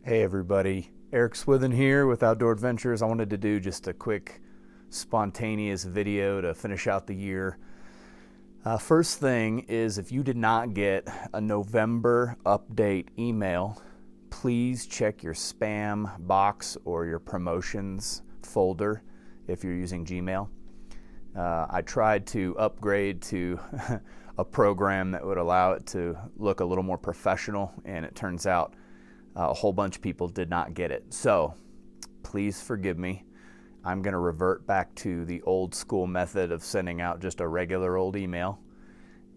Hey everybody, Eric Swithin here with Outdoor Adventures. I wanted to do just a quick spontaneous video to finish out the year. First thing is, if you did not get a November update email, please check your spam box or your promotions folder if you're using Gmail. I tried to upgrade to a program that would allow it to look a little more professional, and it turns out a whole bunch of people did not get it. So please forgive me. I'm going to revert back to the old school method of sending out just a regular old email.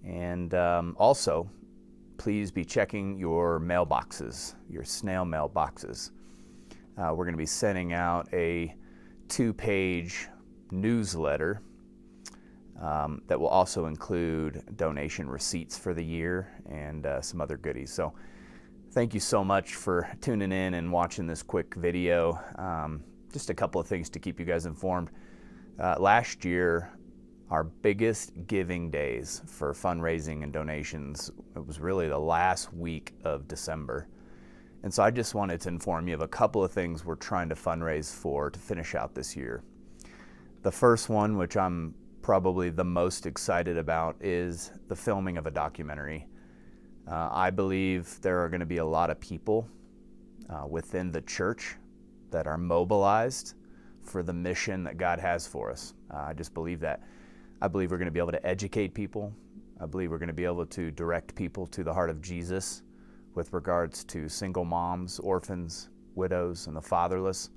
And also, please be checking your mailboxes, your snail mail boxes. We're going to be sending out a 2-page newsletter that will also include donation receipts for the year and some other goodies. So thank you so much for tuning in and watching this quick video. Just a couple of things to keep you guys informed. Last year, our biggest giving days for fundraising and donations, it was really the last week of December. And so I just wanted to inform you of a couple of things we're trying to fundraise for to finish out this year. The first one, which I'm probably the most excited about, is the filming of a documentary. I believe there are going to be a lot of people within the church that are mobilized for the mission that God has for us. I just believe that. I believe we're going to be able to educate people. I believe we're going to be able to direct people to the heart of Jesus with regards to single moms, orphans, widows, and the fatherless.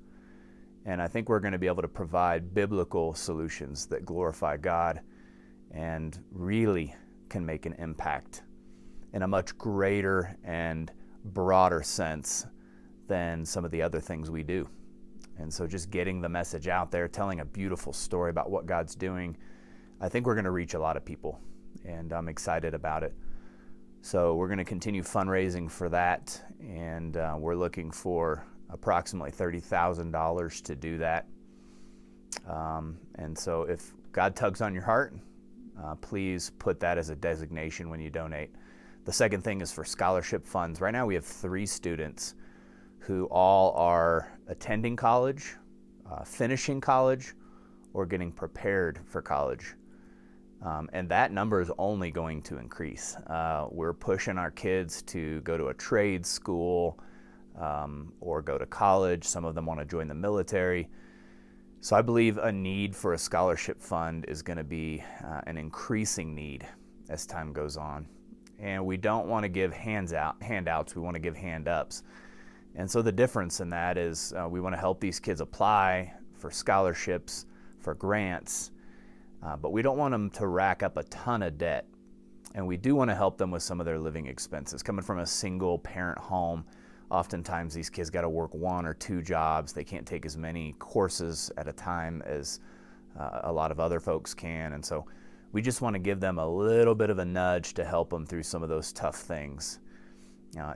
And I think we're going to be able to provide biblical solutions that glorify God and really can make an impact in a much greater and broader sense than some of the other things we do. And so just getting the message out there, telling a beautiful story about what God's doing, I think we're going to reach a lot of people, and I'm excited about it. So we're going to continue fundraising for that, and we're looking for approximately $30,000 to do that. And so if God tugs on your heart, please put that as a designation when you donate. The second thing is for scholarship funds. Right now we have 3 students who all are attending college, finishing college, or getting prepared for college. And that number is only going to increase. We're pushing our kids to go to a trade school or go to college. Some of them want to join the military. So I believe a need for a scholarship fund is going to be an increasing need as time goes on. And we don't want to give handouts, we want to give hand-ups. And so the difference in that is we want to help these kids apply for scholarships, for grants, but we don't want them to rack up a ton of debt. And we do want to help them with some of their living expenses. Coming from a single parent home, oftentimes these kids got to work 1 or 2 jobs. They can't take as many courses at a time as a lot of other folks can. And so we just want to give them a little bit of a nudge to help them through some of those tough things.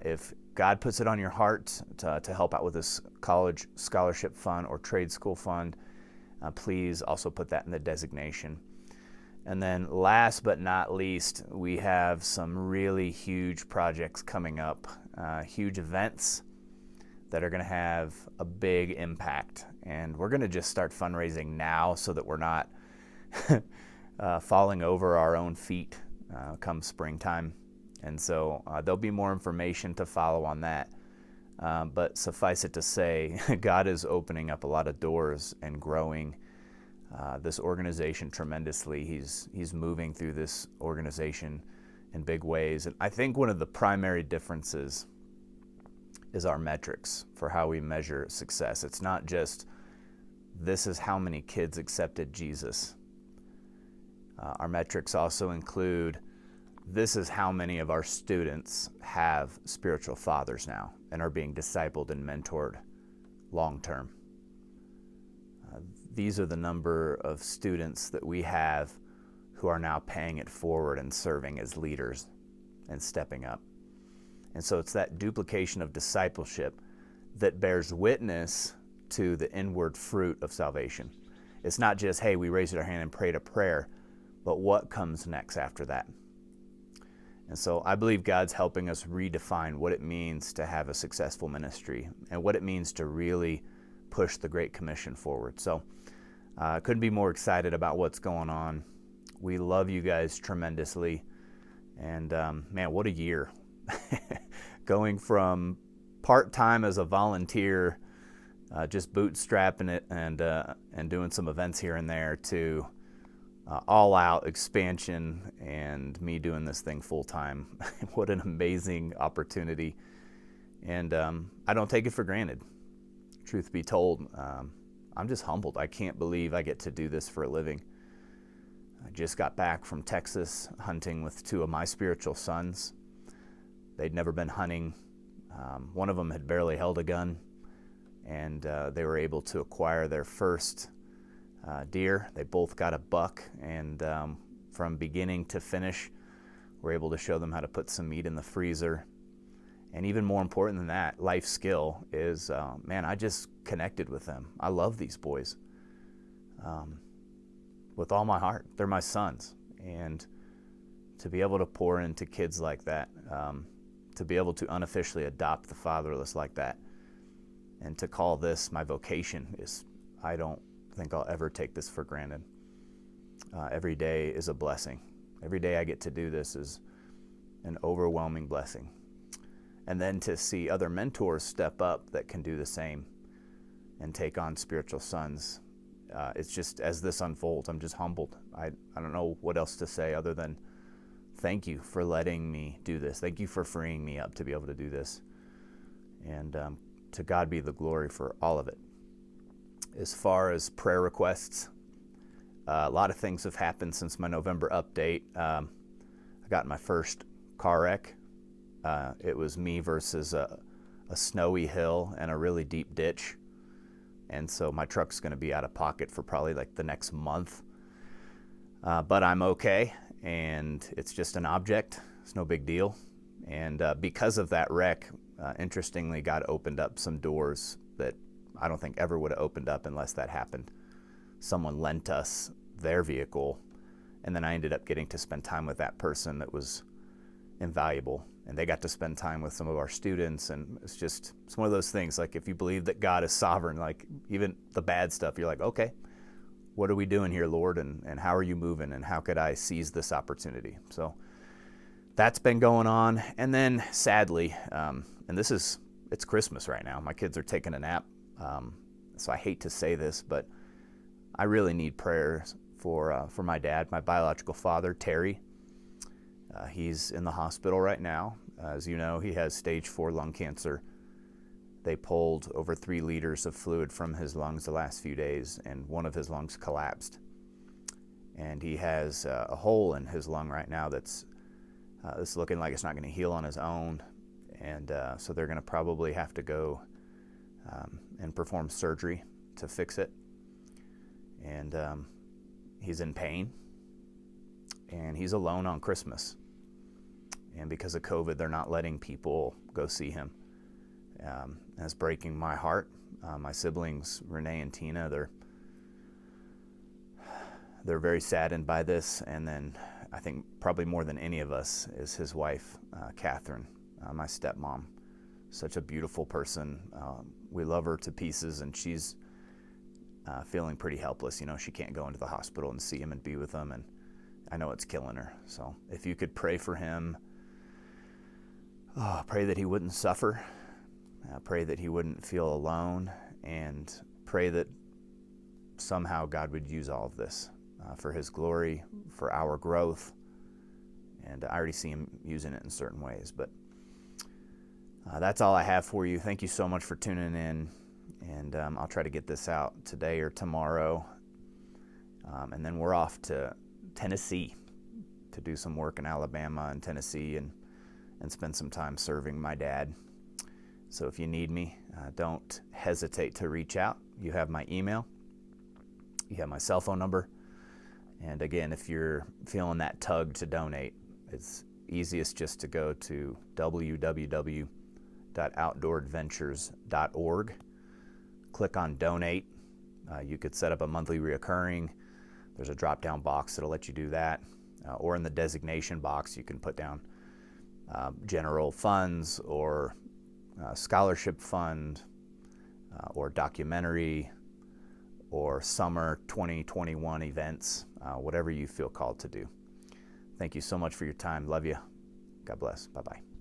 If God puts it on your heart to help out with this college scholarship fund or trade school fund, please also put that in the designation. And then last but not least, we have some really huge projects coming up, huge events that are going to have a big impact. And we're going to just start fundraising now so that we're not falling over our own feet come springtime. And so there'll be more information to follow on that. But suffice it to say, God is opening up a lot of doors and growing this organization tremendously. He's moving through this organization in big ways. And I think one of the primary differences is our metrics for how we measure success. It's not just, this is how many kids accepted Jesus. Our metrics also include, this is how many of our students have spiritual fathers now and are being discipled and mentored long term. These are the number of students that we have who are now paying it forward and serving as leaders and stepping up. And so it's that duplication of discipleship that bears witness to the inward fruit of salvation. It's not just, hey, we raised our hand and prayed a prayer, but what comes next after that? And so I believe God's helping us redefine what it means to have a successful ministry and what it means to really push the Great Commission forward. So I couldn't be more excited about what's going on. We love you guys tremendously. And man, what a year. Going from part-time as a volunteer, just bootstrapping it and doing some events here and there, to all-out expansion and me doing this thing full-time. What an amazing opportunity. And I don't take it for granted. Truth be told, I'm just humbled. I can't believe I get to do this for a living. I just got back from Texas hunting with two of my spiritual sons. They'd never been hunting. One of them had barely held a gun, and they were able to acquire their first deer. They both got a buck, and from beginning to finish, we're able to show them how to put some meat in the freezer. And even more important than that, life skill is, man, I just connected with them. I love these boys with all my heart. They're my sons. And to be able to pour into kids like that, to be able to unofficially adopt the fatherless like that, and to call this my vocation, is, I don't think I'll ever take this for granted. Every day is a blessing. Every day I get to do this is an overwhelming blessing. And then to see other mentors step up that can do the same and take on spiritual sons. It's just, as this unfolds, I'm just humbled. I don't know what else to say other than thank you for letting me do this. Thank you for freeing me up to be able to do this. And to God be the glory for all of it. As far as prayer requests, a lot of things have happened since my November update. I got in my first car wreck. It was me versus a snowy hill and a really deep ditch. And so my truck's going to be out of pocket for probably like the next month. But I'm okay, and it's just an object. It's no big deal. And because of that wreck, interestingly, God opened up some doors that I don't think ever would have opened up unless that happened. Someone lent us their vehicle, and then I ended up getting to spend time with that person that was invaluable. And they got to spend time with some of our students, and it's one of those things, like, if you believe that God is sovereign, like even the bad stuff, you're like, okay, what are we doing here, Lord? And how are you moving? And how could I seize this opportunity? So that's been going on. And then sadly, and it's Christmas right now. My kids are taking a nap. So I hate to say this, but I really need prayers for my dad, my biological father, Terry. He's in the hospital right now. As you know, he has stage 4 lung cancer. They pulled over 3 liters of fluid from his lungs the last few days, and one of his lungs collapsed. And he has a hole in his lung right now that's looking like it's not going to heal on his own. And so they're going to probably have to go and perform surgery to fix it. And he's in pain. And he's alone on Christmas. And because of COVID, they're not letting people go see him. That's breaking my heart. My siblings, Renee and Tina, they're very saddened by this. And then I think probably more than any of us is his wife, Catherine, my stepmom. Such a beautiful person. We love her to pieces, and she's feeling pretty helpless. You know, she can't go into the hospital and see him and be with him, and I know it's killing her. So if you could pray for him, pray that he wouldn't suffer, pray that he wouldn't feel alone, and pray that somehow God would use all of this for his glory, for our growth. And I already see him using it in certain ways. But that's all I have for you. Thank you so much for tuning in. And I'll try to get this out today or tomorrow. And then we're off to Tennessee to do some work in Alabama and Tennessee, and spend some time serving my dad. So if you need me, don't hesitate to reach out. You have my email. You have my cell phone number. And again, if you're feeling that tug to donate, it's easiest just to go to www.outdooradventures.org. Click on donate. You could set up a monthly reoccurring. There's a drop-down box that'll let you do that. Or in the designation box, you can put down general funds or scholarship fund or documentary or summer 2021 events, whatever you feel called to do. Thank you so much for your time. Love you. God bless. Bye-bye.